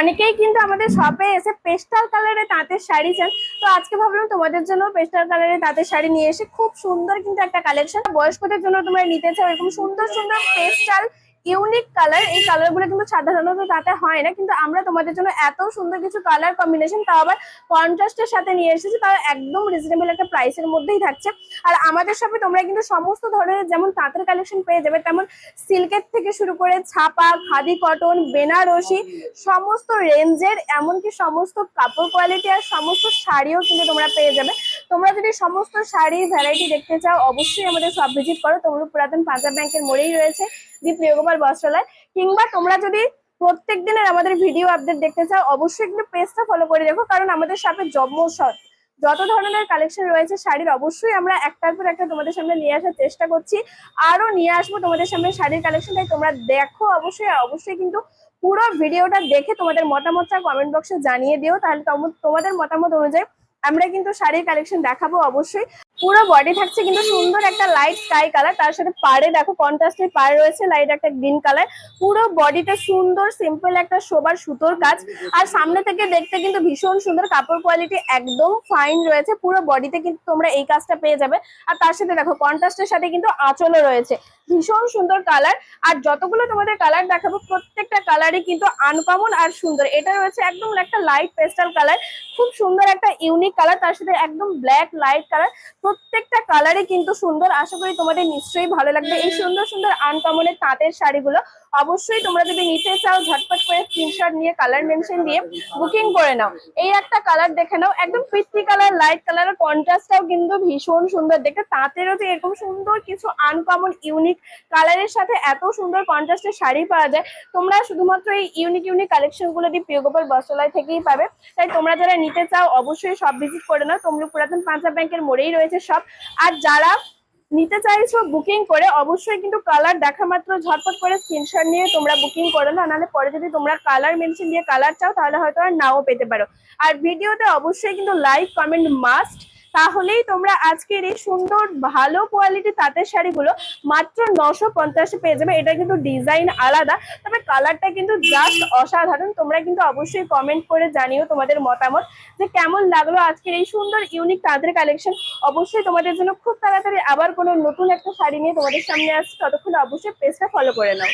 অনেকেই কিন্তু আমাদের শপে এসে পেস্টাল কালারের তাঁতের শাড়ি চান। তো আজকে ভাবলাম তোমাদের জন্য পেস্টাল কালারের তাঁতের শাড়ি নিয়ে এসে খুব সুন্দর কিন্তু একটা কালেকশন বয়স্কদের জন্য তোমরা নিতে চাও এরকম সুন্দর সুন্দর পেস্টাল ইউনিক কালার। এই কালার গুলো কিন্তু সাধারণত তাতে হয় না, কিন্তু আমরা তোমাদের জন্য এত সুন্দর কিছু কালার কম্বিনেশন তাও আবার কন্ট্রাস্টের সাথে নিয়ে এসেছি, তাও একদম রিজনেবল একটা প্রাইসের মধ্যেই থাকছে। আর আমাদের শপে তোমরা কিন্তু সমস্ত ধরনের যেমন তাঁতের কালেকশন পেয়ে যাবে, তেমন সিল্কের থেকে শুরু করে ছাপা, খাদি, কটন, বেনারসি সমস্ত রেঞ্জের, এমনকি সমস্ত কাপড় কোয়ালিটি আর সমস্ত শাড়িও কিন্তু তোমরা পেয়ে যাবে। তোমরা যদি সমস্ত শাড়ির ভ্যারাইটি দেখতে চাও অবশ্যই আমাদের শপ ভিজিট করো। তোমরা পুরাতন পাঞ্জাব ব্যাংকের মোড়েই রয়েছে দি প্রিয়গোপাল বস্ত্রালয়। কিংবা তোমরা যদি প্রত্যেক দিনের আমাদের ভিডিও আপডেট দেখতে চাও অবশ্যই কিন্তু পেজটা ফলো করে রেখো, কারণ আমাদের শপে যত ধরনের কালেকশন রয়েছে শাড়ির অবশ্যই আমরা একটার পর একটা তোমাদের সামনে নিয়ে আসার চেষ্টা করছি। আরো নিয়ে আসবো তোমাদের সামনে শাড়ির কালেকশন, তাই তোমরা দেখো অবশ্যই। অবশ্যই কিন্তু পুরো ভিডিওটা দেখে তোমাদের মতামতটা কমেন্ট বক্সে জানিয়ে দিও, তাহলে তোমাদের মতামত অনুযায়ী আমরা কিন্তু শাড়ির কালেকশন দেখাবো অবশ্যই। পুরো বডি থাকছে কিন্তু সুন্দর একটা লাইট স্কাই কালার, তার সাথে পাড়ে দেখো কন্ট্রাস্টের পাড় রয়েছে লাইট একটা গ্রিন কালার। পুরো বডিতে সুন্দর সিম্পল একটা সোবার সুতোর কাজ, আর সামনে থেকে দেখতে কিন্তু ভীষণ সুন্দর, কাপড় কোয়ালিটি একদম ফাইন রয়েছে। পুরো বডিতে কিন্তু তোমরা এই কাজটা পেয়ে যাবে। আর তার সাথে দেখো কন্ট্রাস্টের সাথে কিন্তু আঁচলও রয়েছে, ভীষণ সুন্দর কালার। আর যতগুলো তোমাদের কালার দেখাবো প্রত্যেকটা কালারই কিন্তু আনকমন আর সুন্দর। এটা রয়েছে একদম একটা লাইট পেস্টাল কালার, খুব সুন্দর একটা ইউনিক কালার, তার সাথে একদম ব্ল্যাক লাইট কালার। প্রত্যেকটা কালারই কিন্তু সুন্দর। আশা করি তোমাদের নিশ্চয়ই ভালো লাগবে এই সুন্দর সুন্দর আনকমনের তাঁতের শাড়িগুলো। অবশ্যই তোমরা যদি নিতে চাও ঝটপট করে স্ক্রিনশট নিয়ে কালার মেনশন দিয়ে বুকিং করে নাও। এই একটা কালার দেখে নাও, একদম ফিট্টি কালার, লাইট কালার, কন্ট্রাস্টটাও কিন্তু ভীষণ সুন্দর দেখতে। তাঁতেরও যে এরকম সুন্দর কিছু আনকমন ইউনিক কালারের সাথে এত সুন্দর কন্ট্রাস্টের শাড়ি পাওয়া যায়, তোমরা শুধুমাত্র এই ইউনিক ইউনিক কালেকশন গুলো দিয়ে প্রিয়গোপাল বস্ত্রালয় থেকেই পাবে। তাই তোমরা যারা নিতে চাও অবশ্যই সব ভিজিট করে নাও। তোমরা পুরাতন পাঞ্জাব ব্যাংকের মোড়েই রয়েছে সব। আর যারা নিতে চাইছো বুকিং করে অবশ্যই কিন্তু কালার দেখা মাত্র ঝটপট করে স্ক্রিনশট নিয়ে তোমরা বুকিং করো না, নাহলে পরে যদি তোমরা কালার মেনশন দিয়ে কালার চাও তাহলে হয়তো আর নাও পেতে পারো। আর ভিডিওতে অবশ্যই কিন্তু লাইক কমেন্ট মাস্ট, তাহলেই তোমরা আজকের এই সুন্দর ভালো কোয়ালিটি তাঁতের শাড়িগুলো মাত্র 950 পেয়ে যাবে। এটা কিন্তু ডিজাইন আলাদা, তবে কালারটা কিন্তু জাস্ট অসাধারণ। তোমরা কিন্তু অবশ্যই কমেন্ট করে জানিও তোমাদের মতামত যে কেমন লাগলো আজকের এই সুন্দর ইউনিক তাঁতের কালেকশন। অবশ্যই তোমাদের জন্য খুব তাড়াতাড়ি আবার কোনো নতুন একটা শাড়ি নিয়ে তোমাদের সামনে আসছি, ততক্ষণ অবশ্যই পেজটা ফলো করে নাও।